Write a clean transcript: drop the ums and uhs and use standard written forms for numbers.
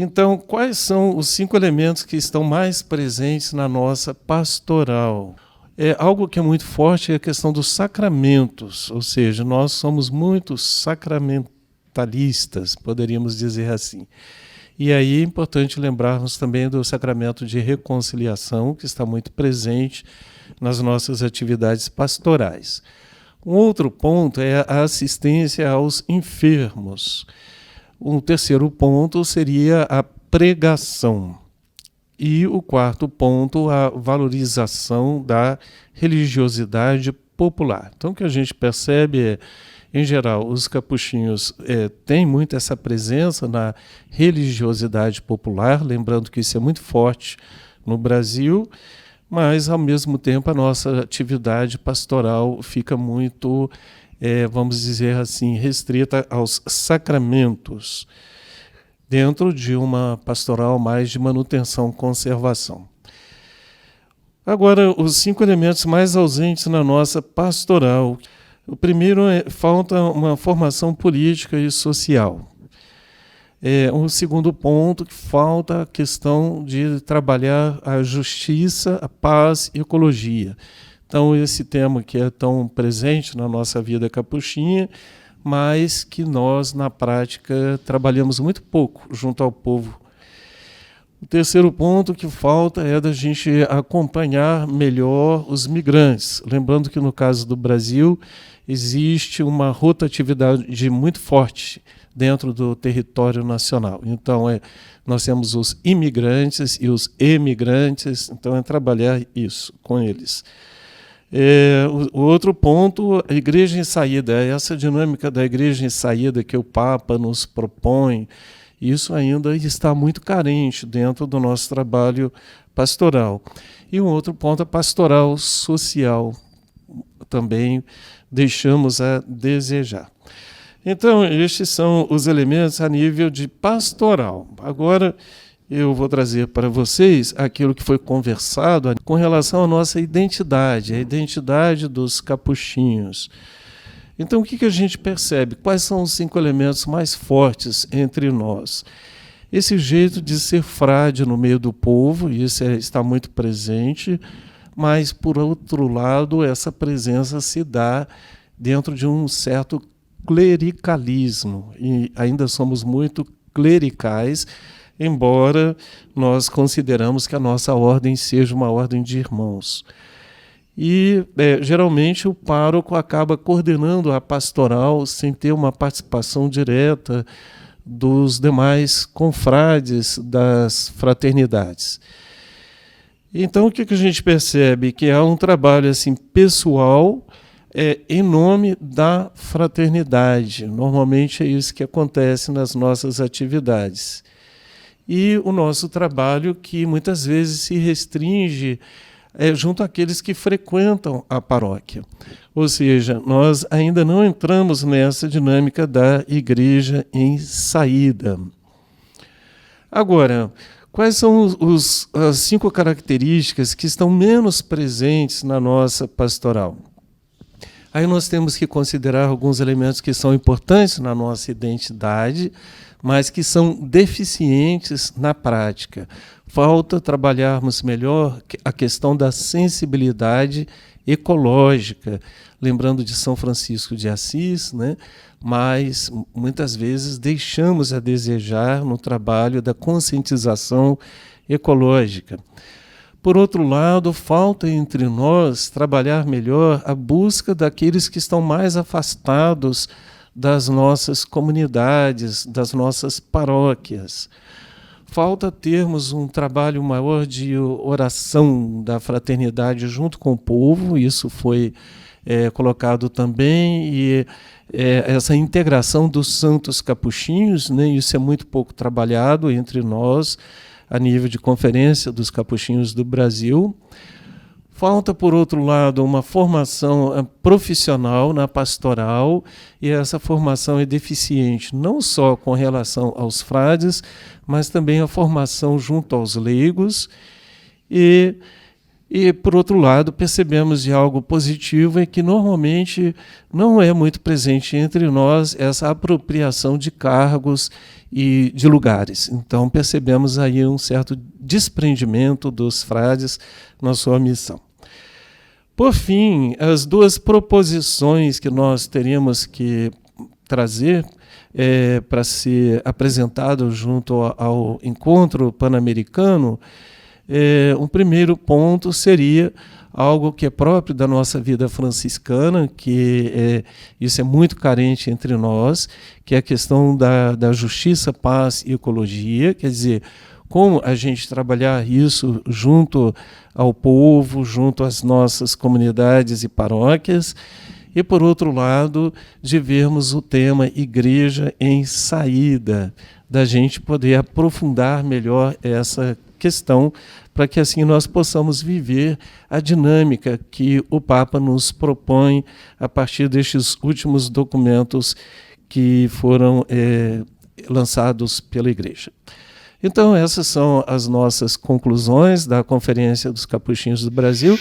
Então, quais são os 5 elementos que estão mais presentes na nossa pastoral? Algo que é muito forte é a questão dos sacramentos, ou seja, nós somos muito sacramentalistas, poderíamos dizer assim. E aí é importante lembrarmos também do sacramento de reconciliação, que está muito presente nas nossas atividades pastorais. Um outro ponto é a assistência aos enfermos. Um terceiro ponto seria a pregação. E o quarto ponto, a valorização da religiosidade popular. Então, o que a gente percebe em geral, os capuchinhos têm muito essa presença na religiosidade popular, lembrando que isso é muito forte no Brasil, mas, ao mesmo tempo, a nossa atividade pastoral fica muito, vamos dizer assim, restrita aos sacramentos, dentro de uma pastoral mais de manutenção, conservação. Agora, os 5 elementos mais ausentes na nossa pastoral. O primeiro falta uma formação política e social. Um segundo ponto, que falta a questão de trabalhar a justiça, a paz e a ecologia. Então, esse tema que é tão presente na nossa vida capuchinha, mas que nós, na prática, trabalhamos muito pouco junto ao povo. O terceiro ponto que falta é da gente acompanhar melhor os migrantes. Lembrando que, no caso do Brasil, existe uma rotatividade muito forte dentro do território nacional. Então, nós temos os imigrantes e os emigrantes, então é trabalhar isso com eles. O outro ponto, a igreja em saída, essa dinâmica da igreja em saída que o Papa nos propõe, isso ainda está muito carente dentro do nosso trabalho pastoral. E um outro ponto, a pastoral social, também deixamos a desejar. Então, estes são os elementos a nível de pastoral. Agora, eu vou trazer para vocês aquilo que foi conversado com relação à nossa identidade, a identidade dos capuchinhos. Então, o que a gente percebe? Quais são os 5 elementos mais fortes entre nós? Esse jeito de ser frade no meio do povo, isso está muito presente, mas, por outro lado, essa presença se dá dentro de um certo clericalismo, e ainda somos muito clericais, embora nós consideramos que a nossa ordem seja uma ordem de irmãos. E, geralmente, o pároco acaba coordenando a pastoral sem ter uma participação direta dos demais confrades das fraternidades. Então, o que a gente percebe? Que há um trabalho assim, pessoal em nome da fraternidade. Normalmente é isso que acontece nas nossas atividades. E o nosso trabalho que muitas vezes se restringe junto àqueles que frequentam a paróquia. Ou seja, nós ainda não entramos nessa dinâmica da igreja em saída. Agora, quais são as 5 características que estão menos presentes na nossa pastoral? Aí nós temos que considerar alguns elementos que são importantes na nossa identidade, mas que são deficientes na prática. Falta trabalharmos melhor a questão da sensibilidade ecológica, lembrando de São Francisco de Assis, né? Mas muitas vezes deixamos a desejar no trabalho da conscientização ecológica. Por outro lado, falta entre nós trabalhar melhor a busca daqueles que estão mais afastados das nossas comunidades, das nossas paróquias. Falta termos um trabalho maior de oração da fraternidade junto com o povo, isso foi colocado também, e essa integração dos santos capuchinhos, né, isso é muito pouco trabalhado entre nós, a nível de conferência dos capuchinhos do Brasil. Falta, por outro lado, uma formação profissional na pastoral, e essa formação é deficiente, não só com relação aos frades, mas também a formação junto aos leigos. E, por outro lado, percebemos de algo positivo, é que normalmente não é muito presente entre nós essa apropriação de cargos e de lugares. Então, percebemos aí um certo desprendimento dos frades na sua missão. Por fim, as duas proposições que nós teríamos que trazer para ser apresentado junto ao encontro pan-americano, um primeiro ponto seria algo que é próprio da nossa vida franciscana, que isso é muito carente entre nós, que é a questão da justiça, paz e ecologia, quer dizer, como a gente trabalhar isso junto ao povo, junto às nossas comunidades e paróquias, e, por outro lado, de vermos o tema Igreja em Saída, da gente poder aprofundar melhor essa questão, para que assim nós possamos viver a dinâmica que o Papa nos propõe a partir destes últimos documentos que foram lançados pela Igreja. Então, essas são as nossas conclusões da Conferência dos Capuchinhos do Brasil.